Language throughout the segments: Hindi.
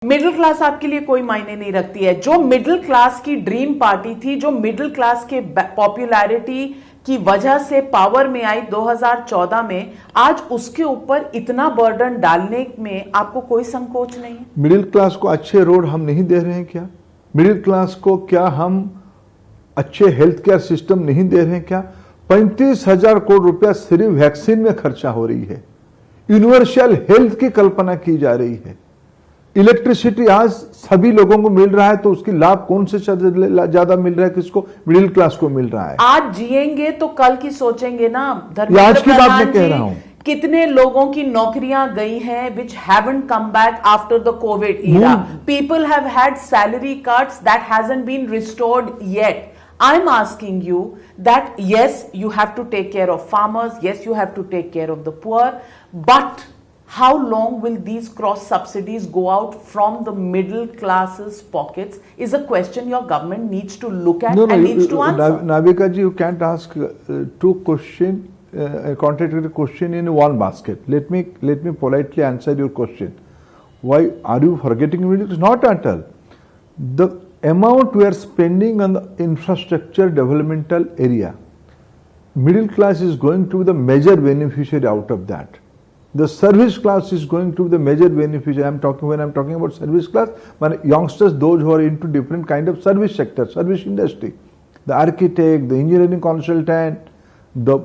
मिडिल क्लास आपके लिए कोई मायने नहीं रखती है। जो मिडिल क्लास की ड्रीम पार्टी थी, जो मिडिल क्लास के पॉपुलैरिटी की वजह से पावर में आई 2014 में, आज उसके ऊपर इतना बर्डन डालने में आपको कोई संकोच नहीं है? मिडिल क्लास को अच्छे रोड हम नहीं दे रहे हैं क्या? मिडिल क्लास को क्या हम अच्छे हेल्थ केयर सिस्टम नहीं दे रहे हैं क्या? 35,000 करोड़ रुपया सिर्फ वैक्सीन में खर्चा हो रही है। यूनिवर्सल हेल्थ की कल्पना की जा रही है। इलेक्ट्रिसिटी आज सभी लोगों को मिल रहा है, तो उसकी लाभ कौन से ज्यादा मिल रहा है? किसको? मिडिल क्लास को मिल रहा है। आज जिएंगे तो कल की सोचेंगे ना। आज की बात मैं कह रहा हूं। कितने लोगों की नौकरियां गई हैं which haven't come back after the COVID era. People have had salary cuts that hasn't been restored yet. I'm asking you that yes, you have to take care of farmers, yes, you have to take care of the poor, but how long will these cross subsidies go out from the middle classes pockets is a question your government needs to look at and needs to answer. Navika ji, you can't ask two questions, contradictory question in one basket. Let me politely answer your question. Why are you forgetting middle class? Not at all. The amount we are spending on the infrastructure developmental area, middle class is going to be the major beneficiary out of that. The service class is going to be the major beneficiary. When I'm talking about service class, my youngsters, those who are into different kind of service sector, service industry, the architect, the engineering consultant, the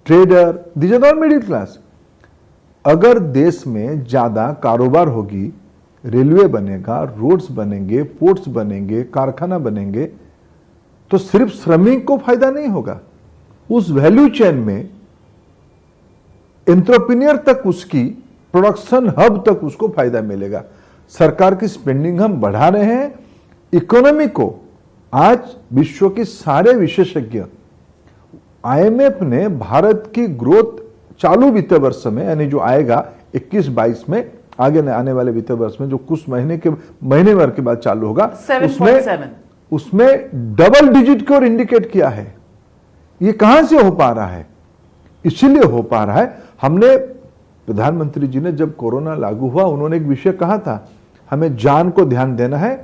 trader, these are all middle class. अगर देश में ज्यादा कारोबार होगी, रेलवे बनेगा, रोड्स बनेंगे, पोर्ट्स बनेंगे, कारखाना बनेंगे, तो सिर्फ श्रमिक को फायदा नहीं होगा। उस वैल्यू चेन में एंटरप्रेन्योर तक, उसकी प्रोडक्शन हब तक उसको फायदा मिलेगा। सरकार की स्पेंडिंग हम बढ़ा रहे हैं। इकोनॉमी को आज विश्व के सारे विशेषज्ञ, आईएमएफ ने भारत की ग्रोथ चालू वित्त वर्ष में, यानी जो आएगा 21-22 में, आगे आने वाले वित्त वर्ष में, जो कुछ महीने भर के बाद चालू होगा, उसमें डबल डिजिट की ओर इंडिकेट किया है। ये कहां से हो पा रहा है? इसीलिए हो पा रहा है, हमने, प्रधानमंत्री जी ने जब कोरोना लागू हुआ, उन्होंने एक विषय कहा था, हमें जान को ध्यान देना है।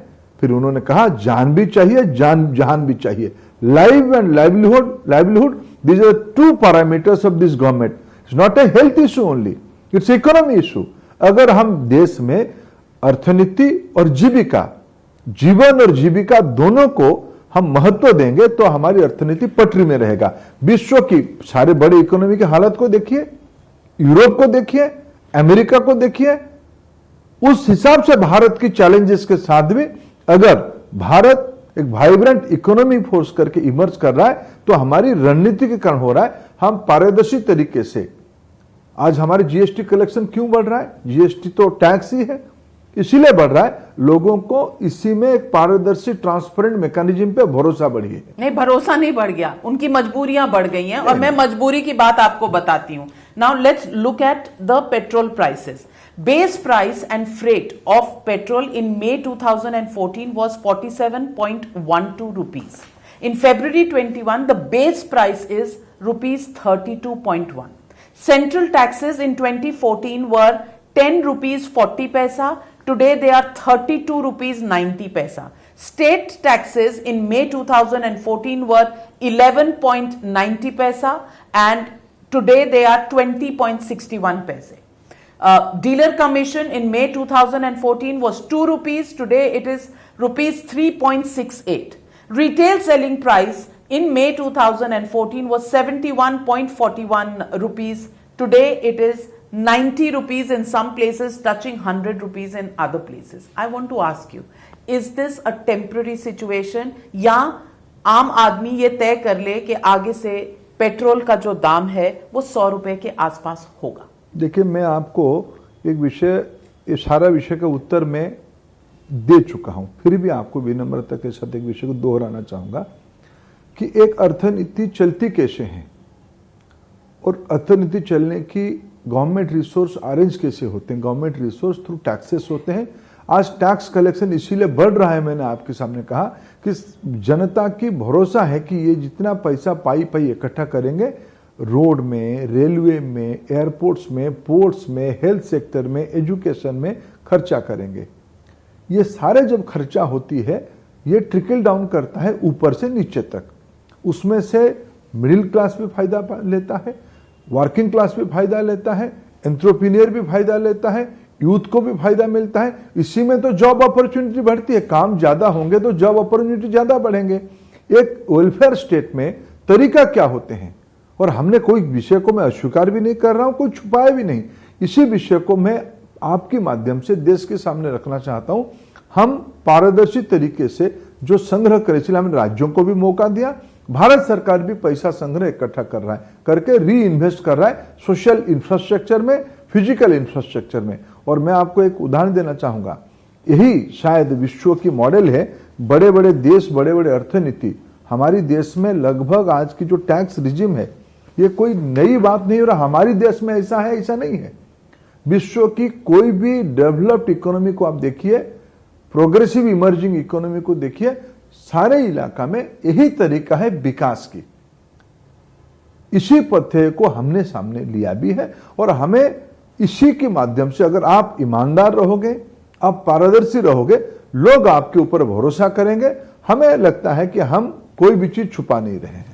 फिर उन्होंने कहा जान भी चाहिए, जहान भी चाहिए। Live and livelihood, these are two parameters of this government. It's not a health issue only, it's economy issue. अगर हम देश में अर्थनीति और जीविका, जीवन और जीविका दोनों को हम महत्व देंगे, तो हमारी अर्थनीति पटरी में रहेगा। विश्व की सारे बड़े इकोनॉमी की हालत को देखिए, यूरोप को देखिए, अमेरिका को देखिए। उस हिसाब से भारत की चैलेंजेस के साथ भी अगर भारत एक वाइब्रेंट इकोनॉमी फोर्स करके इमर्ज कर रहा है, तो हमारी रणनीति के कारण हो रहा है। हम पारदर्शी तरीके से, आज हमारे जीएसटी कलेक्शन क्यों बढ़ रहा है? जीएसटी तो टैक्स ही है, इसीलिए बढ़ रहा है। लोगों को इसी में एक पारदर्शी ट्रांसपेरेंट मैकेनिज्म पे भरोसा बढ़ी। नहीं, भरोसा नहीं बढ़ गया, उनकी मजबूरियां बढ़ गई हैं। और मैं मजबूरी की बात आपको बताती हूं। Now let's look at the petrol prices. Base price and freight of petrol in May 2014 was 47.12 rupees. In February 21, the base price is rupees 32.1. Central taxes in 2014 were 10 rupees 40 paisa. Today they are 32 rupees 90 paisa. State taxes in May 2014 were 11.90 paisa and today they are 20.61 paise. Dealer commission in May 2014 was 2 rupees. Today it is rupees 3.68. Retail selling price in May 2014 was 71.41 rupees. Today it is 90 rupees in some places, touching 100 rupees in other places. I want to ask you, is this a temporary situation, या आम आदमी ये तय कर ले कि आगे से पेट्रोल का जो दाम है वो 100 रुपए के आसपास होगा? देखिए, मैं आपको एक विषय, इस सारा विषय का उत्तर मैं दे चुका हूं, फिर भी आपको विनम्रता के साथ एक विषय को दोहराना चाहूंगा कि एक अर्थनीति चलती कैसे है और अर्थनीति चलने की गवर्नमेंट रिसोर्स अरेंज कैसे होते हैं। गवर्नमेंट रिसोर्स थ्रू टैक्सेस होते हैं। आज टैक्स कलेक्शन इसीलिए बढ़ रहा है। मैंने आपके सामने कहा कि जनता की भरोसा है कि ये जितना पैसा पाई इकट्ठा करेंगे, रोड में, रेलवे में, एयरपोर्ट्स में, पोर्ट्स में, हेल्थ सेक्टर में, एजुकेशन में खर्चा करेंगे। ये सारे जब खर्चा होती है, ये ट्रिकल डाउन करता है ऊपर से नीचे तक। उसमें से मिडिल क्लास भी फायदा लेता है, वर्किंग क्लास भी फायदा लेता है, एंट्रप्रेन्योर भी फायदा लेता है, यूथ को भी फायदा मिलता है। इसी में तो जॉब अपॉर्चुनिटी बढ़ती है, काम ज्यादा होंगे तो जॉब अपॉर्चुनिटी ज्यादा बढ़ेंगे। एक वेलफेयर स्टेट में तरीका क्या होते हैं, और हमने कोई विषय को मैं अस्वीकार भी नहीं कर रहा हूं, कोई छुपाया भी नहीं। इसी विषय को मैं आपके माध्यम से देश के सामने रखना चाहता हूं। हम पारदर्शी तरीके से जो संग्रह करें, इसलिए हमने राज्यों को भी मौका दिया, भारत सरकार भी पैसा संग्रह इकट्ठा कर रहा है, करके री इन्वेस्ट कर रहा है सोशल इंफ्रास्ट्रक्चर में, फिजिकल इंफ्रास्ट्रक्चर में। और मैं आपको एक उदाहरण देना चाहूंगा, यही शायद विश्व की मॉडल है। बड़े बड़े देश, बड़े बड़े अर्थनीति, हमारी देश में लगभग आज की जो टैक्स रिजिम है, ये कोई नई बात नहीं हो रहा। हमारी देश में ऐसा है, ऐसा नहीं है। विश्व की कोई भी डेवलप्ड इकोनॉमी को आप देखिए, प्रोग्रेसिव इमर्जिंग इकोनॉमी को देखिए, सारे इलाका में यही तरीका है विकास की। इसी पथे को हमने सामने लिया भी है, और हमें इसी के माध्यम से, अगर आप ईमानदार रहोगे, आप पारदर्शी रहोगे, लोग आपके ऊपर भरोसा करेंगे। हमें लगता है कि हम कोई भी चीज छुपा नहीं रहे हैं।